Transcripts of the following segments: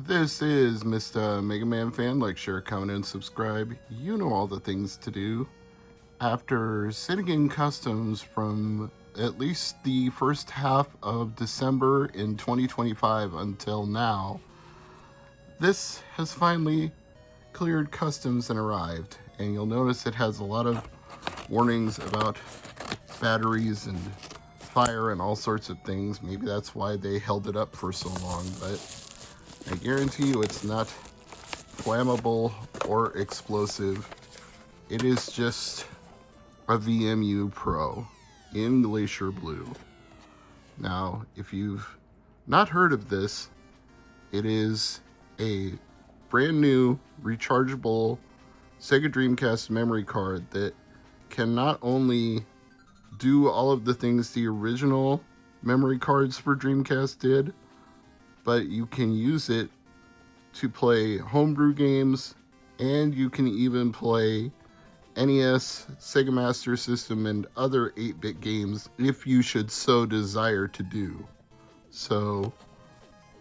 This is Mr. MegaManFan. Like, share, comment, and subscribe. You know all the things to do. After sitting in customs from at least the first half of December in 2025 until now, this has finally cleared customs and arrived. And you'll notice it has a lot of warnings about batteries and fire and all sorts of things. Maybe that's why they held it up for so long, but I guarantee you it's not flammable or explosive. It is just a VMU Pro in Glacier Blue. Now, if you've not heard of this, it is a brand new rechargeable Sega Dreamcast memory card that can not only do all of the things the original memory cards for Dreamcast did, but you can use it to play homebrew games, and you can even play NES, Sega Master System, and other 8-bit games if you should so desire to do. So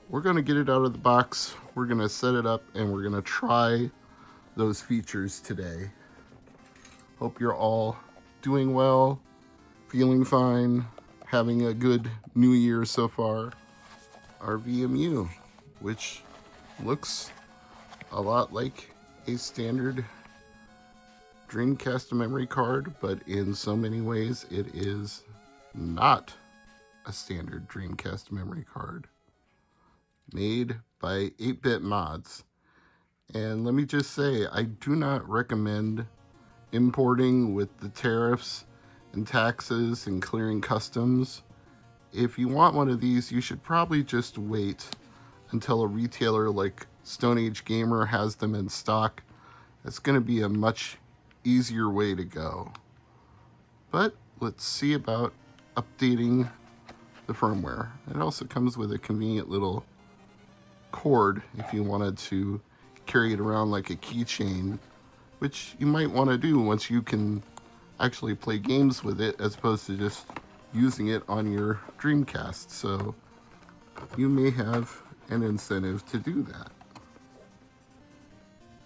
we're going to get it out of the box, we're going to set it up, and we're going to try those features today. Hope you're all doing well, feeling fine, having a good new year so far. Our VMU, which looks a lot like a standard Dreamcast memory card, but in so many ways it is not a standard Dreamcast memory card. Made by 8-bit mods. And let me just say, I do not recommend importing with the tariffs and taxes and clearing customs. If you want one of these, you should probably just wait until a retailer like Stone Age Gamer has them in stock. It's going to be a much easier way to go. But let's see about updating the firmware. It also comes with a convenient little cord if you wanted to carry it around like a keychain, which you might want to do once you can actually play games with it as opposed to just using it on your Dreamcast. So you may have an incentive to do that.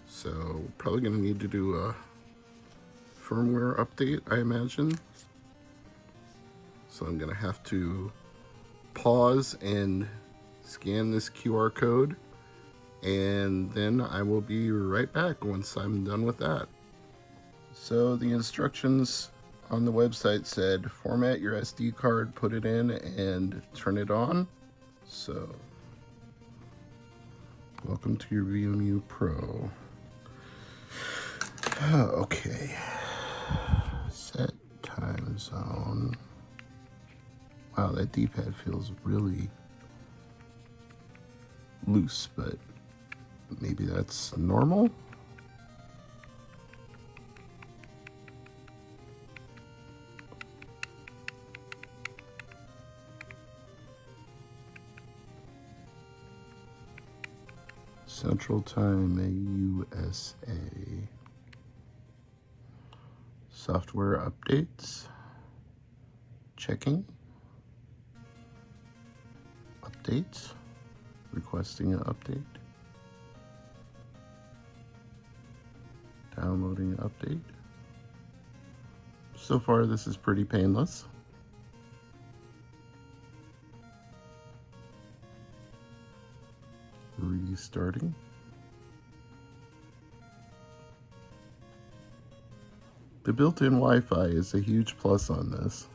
So probably going to need to do a firmware update, I imagine. So I'm going to have to pause and scan this QR code, and then I will be right back once I'm done with that. So the instructions on the website said format your SD card, put it in, and turn it on. So welcome to your VMU Pro. Okay, set time zone. Wow, that D-pad feels really loose, but maybe that's normal. Central Time, USA. Software updates. Checking. Updates. Requesting an update. Downloading an update. So far, this is pretty painless. Restarting. The built-in Wi-Fi is a huge plus on this.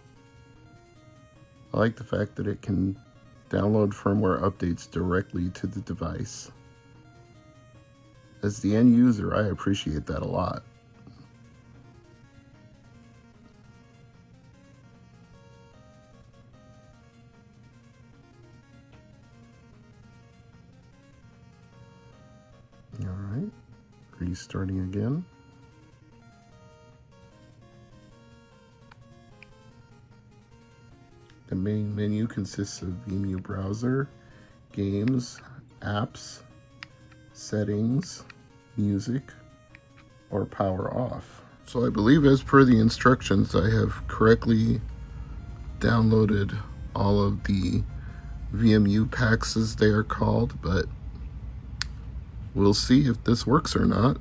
I like the fact that it can download firmware updates directly to the device. As the end user, I appreciate that a lot. Alright, restarting again. The main menu consists of VMU Browser, Games, Apps, Settings, Music, or Power Off. So I believe as per the instructions, I have correctly downloaded all of the VMU packs as they are called, but We'll see if this works or not.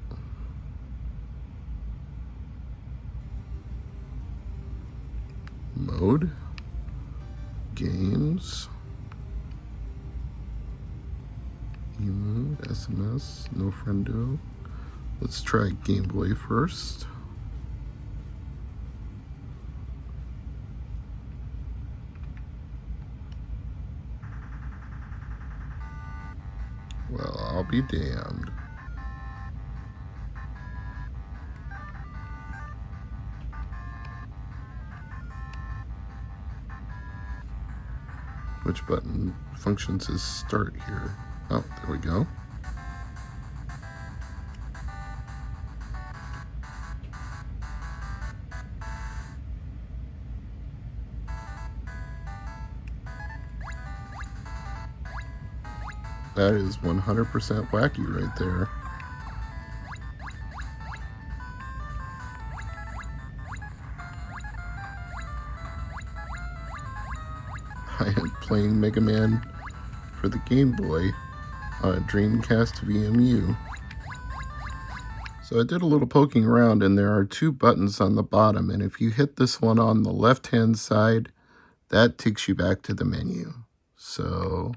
Mode, games, emote, SMS, no friendo. Let's try Game Boy first. Well, I'll be damned. Which button functions as start here? Oh, there we go. That is 100% wacky right there. I am playing Mega Man for the Game Boy on a Dreamcast VMU. So I did a little poking around, and there are two buttons on the bottom, and if you hit this one on the left-hand side, that takes you back to the menu. So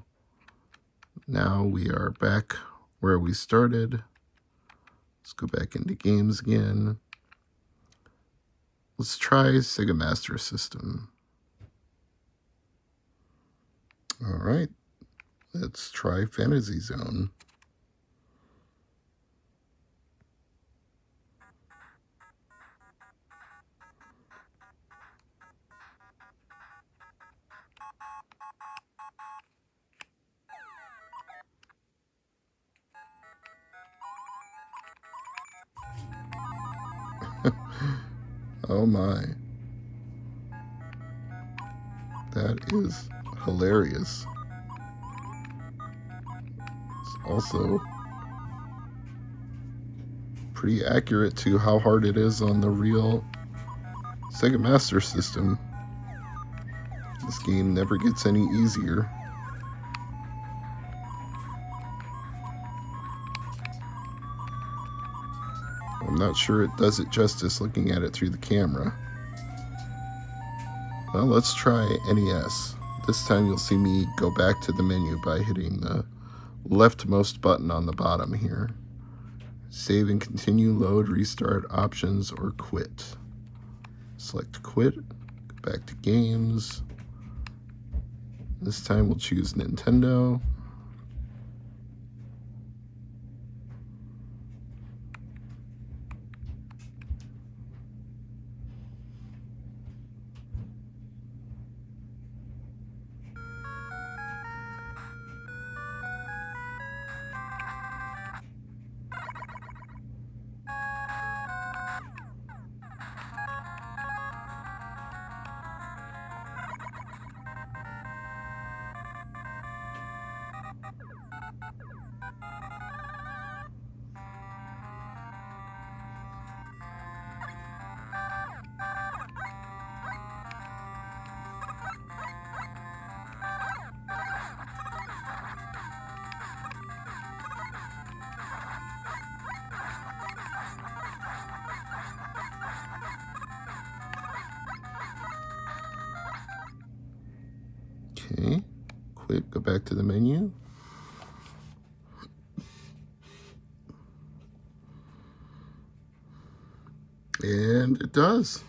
now we are back where we started. Let's go back into games again. Let's try Sega Master System. All right, let's try Fantasy Zone. Oh my. That is hilarious. It's also pretty accurate to how hard it is on the real Sega Master System. This game never gets any easier. I'm not sure it does it justice looking at it through the camera. Well, let's try NES. This time you'll see me go back to the menu by hitting the leftmost button on the bottom here. Save and continue, load, restart, options, or quit. Select quit, go back to games. This time we'll choose Nintendo. Okay, quit, go back to the menu. And it does.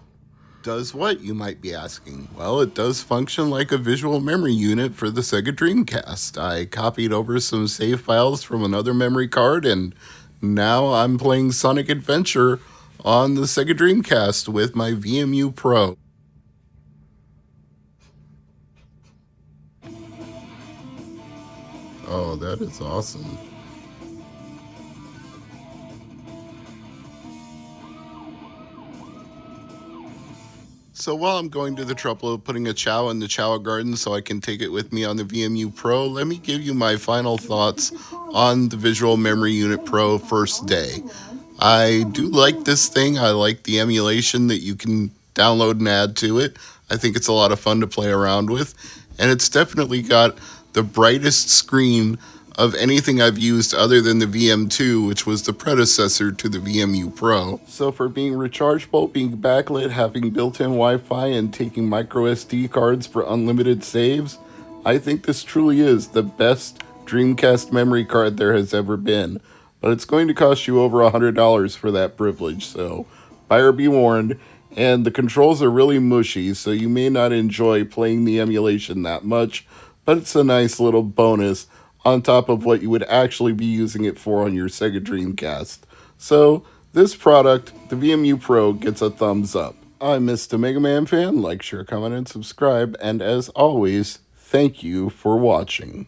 Does what, you might be asking? Well, it does function like a visual memory unit for the Sega Dreamcast. I copied over some save files from another memory card, and now I'm playing Sonic Adventure on the Sega Dreamcast with my VMU Pro. Oh, that is awesome. So while I'm going to the trouble of putting a chow in the chow garden so I can take it with me on the VMU Pro, let me give you my final thoughts on the Visual Memory Unit Pro first day. I do like this thing. I like the emulation that you can download and add to it. I think it's a lot of fun to play around with. And it's definitely got the brightest screen of anything I've used other than the VM2, which was the predecessor to the VMU Pro. So for being rechargeable, being backlit, having built-in Wi-Fi, and taking micro SD cards for unlimited saves, I think this truly is the best Dreamcast memory card there has ever been. But it's going to cost you over $100 for that privilege, so buyer be warned. And the controls are really mushy, so you may not enjoy playing the emulation that much, but it's a nice little bonus on top of what you would actually be using it for on your Sega Dreamcast. So this product, the VMU Pro, gets a thumbs up. I'm Mr. MegaManFan. Like, share, comment, and subscribe. And as always, thank you for watching.